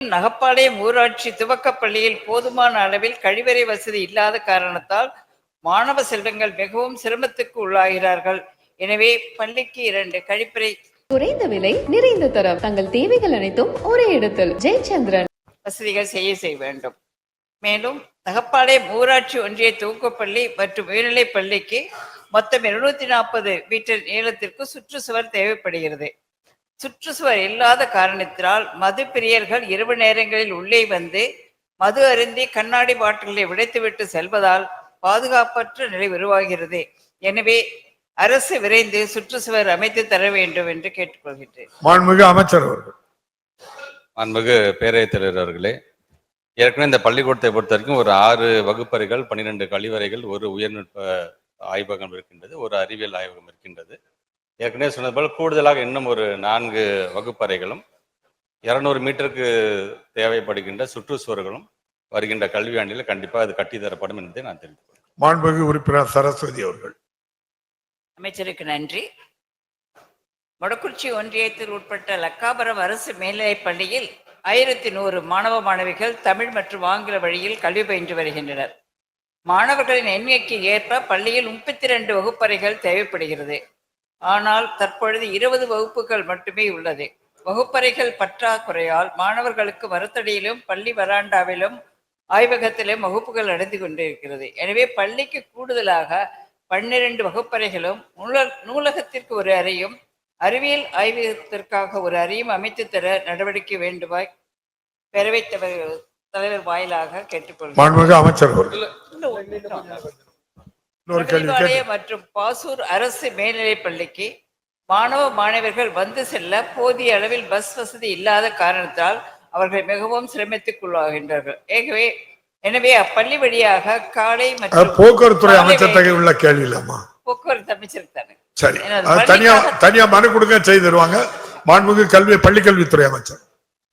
நகப்பாளையம் ஊராட்சி துவக்கப் பள்ளியில் போதுமான அளவில் கழிவறை வசதி இல்லாத காரணத்தால் மாணவ செல்வங்கள் மிகவும் சிரமத்துக்கு உள்ளாகிறார்கள். எனவே பள்ளிக்கு 2 கழிப்பறை குறைந்த விலை நிறைந்த தரம் தங்கள் தேவைகள் அனைத்தும் ஒரே இடத்தில் ஜெயச்சந்திரன் வசதிகள் செய்ய வேண்டும். மேலும் நகப்பாளையம் ஊராட்சி ஒன்றிய துவக்கப்பள்ளி மற்றும் உயர்நிலைப் பள்ளிக்கு மொத்தம் 240 மீட்டர் நீளத்திற்கு சுற்றுச்சுவர் தேவைப்படுகிறது. சுற்றுச்சுவர் இல்லாத காரணத்தினால் மது பிரியர்கள் இரவு நேரங்களில் உள்ளே வந்து மது அருந்தி கண்ணாடி பாட்டிலை உடைத்துவிட்டு செல்வதால் பாதுகாப்பற்ற நிலை உருவாகிறது. எனவே அரசு விரைந்து சுற்றுச்சுவர் அமைத்து தர வேண்டும் என்று கேட்டுக்கொள்கின்றேன். மாண்புமிகு அமைச்சர் அவர்கள். மாண்புமிகு பேரவைத் தலைவர் அவர்களே, ஏற்கனவே இந்த பள்ளிக்கூடத்தை பொறுத்த வரைக்கும் ஒரு 6 வகுப்பறைகள், 12 கழிவறைகள், ஒரு உயர்நுட்ப ஆய்வகம் இருக்கின்றது, ஒரு அறிவியல் ஆய்வகம் இருக்கின்றது. ஏற்கனவே சொன்னது போல் கூடுதலாக இன்னும் ஒரு 4 வகுப்பறைகளும் 200 மீட்டருக்கு தேவைப்படுகின்ற சுற்றுச்சுவர்களும் வருகின்ற கல்வியாண்டில் கண்டிப்பாக அது கட்டித்தரப்படும் என்பதை நான் தெரிந்து கொள்கிறேன். மாண்புமிகு உறுப்பினர் சரஸ்வதி அவர்கள். அமைச்சருக்கு நன்றி. மொடக்குறிச்சி ஒன்றியத்தில் உட்பட்ட லக்காபுரம் அரசு மேல்நிலைப் பள்ளியில் 1100 மாணவ மாணவிகள் தமிழ் மற்றும் ஆங்கில வழியில் கல்வி பயின்று வருகின்றனர். மாணவர்களின் எண்ணிக்கைக்கு ஏற்ப பள்ளியில் 32 வகுப்பறைகள் தேவைப்படுகிறது. ஆனால் தற்பொழுது 20 வகுப்புகள் மட்டுமே உள்ளது. வகுப்பறைகள் பற்றாக்குறையால் மாணவர்களுக்கு மரத்தடியிலும் பள்ளி வராண்டாவிலும் ஆய்வகத்திலும் வகுப்புகள் நடந்து கொண்டிருக்கிறது. எனவே பள்ளிக்கு கூடுதலாக 12 வகுப்பறைகளும் நூலகத்திற்கு ஒரு அறையும் அறிவியல் ஆய்வகத்திற்காக ஒரு அறையும் அமைத்து தர நடவடிக்கை வேண்டுமாய் பேரவைத் தலைவர் வாயிலாக கேட்டுக்கொள்கிறேன். அமைச்சர் மற்றும் பாசூர் அரசு மேல்நிலைப் பள்ளிக்கு மாணவ மாணவர்கள் வந்து செல்ல போதிய அளவில் பஸ் வசதி இல்லாத காரணத்தால் அவர்கள் மிகவும் சிரமத்துக்குள்ளாகின்றார்கள். எனவே அப்பள்ளி வழியாக காலை மற்றும் போக்குவரத்துறை அமைச்சர் உள்ள கேள்வி இல்லாமா? போக்குவரத்து அமைச்சருக்கு தானே. சரி, தனியா மனு கொடுக்க செய்து தருவாங்க. மாண்புமிகு பள்ளிக்கல்வித்துறை அமைச்சர்.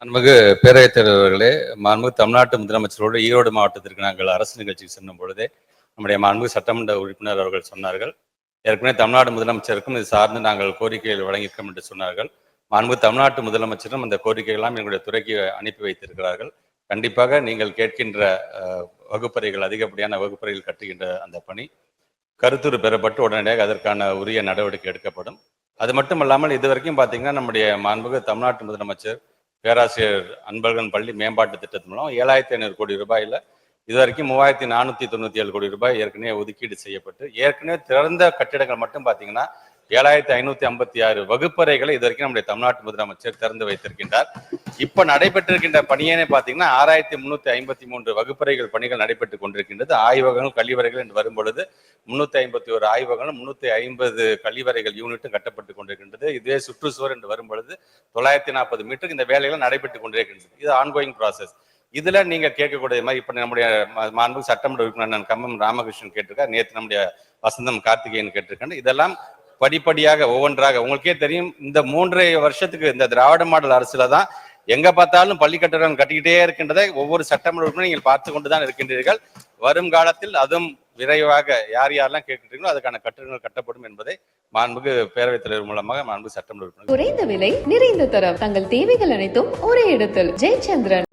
மாண்புமிகு பேரவைத் தலைவர்களே, மாண்புமிகு தமிழ்நாட்டு முதலமைச்சரோடு ஈரோடு மாவட்டத்திற்கு நாங்கள் அரசு நிகழ்ச்சிக்கு செல்லும் பொழுதே நம்முடைய மாண்புமிகு சட்டமன்ற உறுப்பினர் அவர்கள் சொன்னார்கள், ஏற்கனவே தமிழ்நாடு முதலமைச்சருக்கும் இது சார்ந்து நாங்கள் கோரிக்கைகள் வழங்கியிருக்கோம் என்று சொன்னார்கள். மாண்புமிகு தமிழ்நாட்டு முதலமைச்சரும் அந்த கோரிக்கைகள்லாம் எங்களுடைய துறைக்கு அனுப்பி வைத்திருக்கிறார்கள். கண்டிப்பாக நீங்கள் கேட்கின்ற வகுப்பறைகள், அதிகப்படியான வகுப்பறைகள் கட்டுகின்ற அந்த பணி கருத்துரு பெறப்பட்டு உடனடியாக அதற்கான உரிய நடவடிக்கை எடுக்கப்படும். அது மட்டும் இல்லாமல் இதுவரைக்கும் பார்த்தீங்கன்னா நம்முடைய மாண்புமிகு தமிழ்நாட்டு முதலமைச்சர் பேராசிரியர் அன்பழகன் பள்ளி மேம்பாட்டு திட்டத்தின் மூலம் 7500 கோடி ரூபாயில் இதுவரைக்கும் 3497 கோடி ரூபாய் ஏற்கனவே ஒதுக்கீடு செய்யப்பட்டு ஏற்கனவே திறந்த கட்டிடங்கள் மட்டும் பார்த்தீங்கன்னா 7556 வகுப்பறைகளை இதுவரைக்கும் நம்முடைய தமிழ்நாட்டு முதலமைச்சர் திறந்து வைத்திருக்கின்றார். இப்ப நடைபெற்றிருக்கின்ற பணியே பார்த்தீங்கன்னா 6353 வகுப்பறைகள் பணிகள் நடைபெற்றுக் கொண்டிருக்கின்றது. ஆய்வகங்கள், கழிவறைகள் என்று வரும்பொழுது 351 ஆய்வகங்களும் 350 கழிவறைகள் யூனிட்டும் கட்டப்பட்டுக் கொண்டிருக்கின்றது. இதே சுற்றுச்சுவர் என்று வரும்பொழுது 940 மீட்டருக்கு இந்த வேலைகள் நடைபெற்றுக் கொண்டிருக்கின்றது. இது ஆன்கோயிங் ப்ராசஸ். இதுல நீங்க கேட்கக்கூடிய மாதிரி இப்ப நம்முடைய மாண்பு சட்டமன்ற உறுப்பினர் கம்மம் ராமகிருஷ்ணன் கேட்டிருக்கார், நேற்று நம்முடைய வசந்தம் கார்த்திகேயன் கேட்டிருக்காங்க. இதெல்லாம் படிப்படியாக ஒவ்வொன்றாக உங்களுக்கே தெரியும். இந்த 3.5 வருஷத்துக்கு இந்த திராவிட மாடல் அரசுல தான் எங்க பார்த்தாலும் பள்ளி கட்டடம் கட்டிக்கிட்டே இருக்கின்றதை ஒவ்வொரு சட்டமன்ற உறுப்பினரும் நீங்கள் பார்த்து கொண்டுதான் இருக்கின்றீர்கள். வரும் காலத்தில் அதுவும் விரைவாக யாரெல்லாம் கேட்கிறீங்களோ அதுக்கான கட்டடங்கள் கட்டப்படும் என்பதை மாண்புமிகு பேரவைத் தலைவர் மூலமாக மாண்புமிகு சட்டமன்ற உறுப்பினர். குறைந்த விலை நிறைந்த தரம் தங்கள் தேவைகள் அனைத்தும் ஒரே இடத்தில் ஜெயச்சந்திரன்.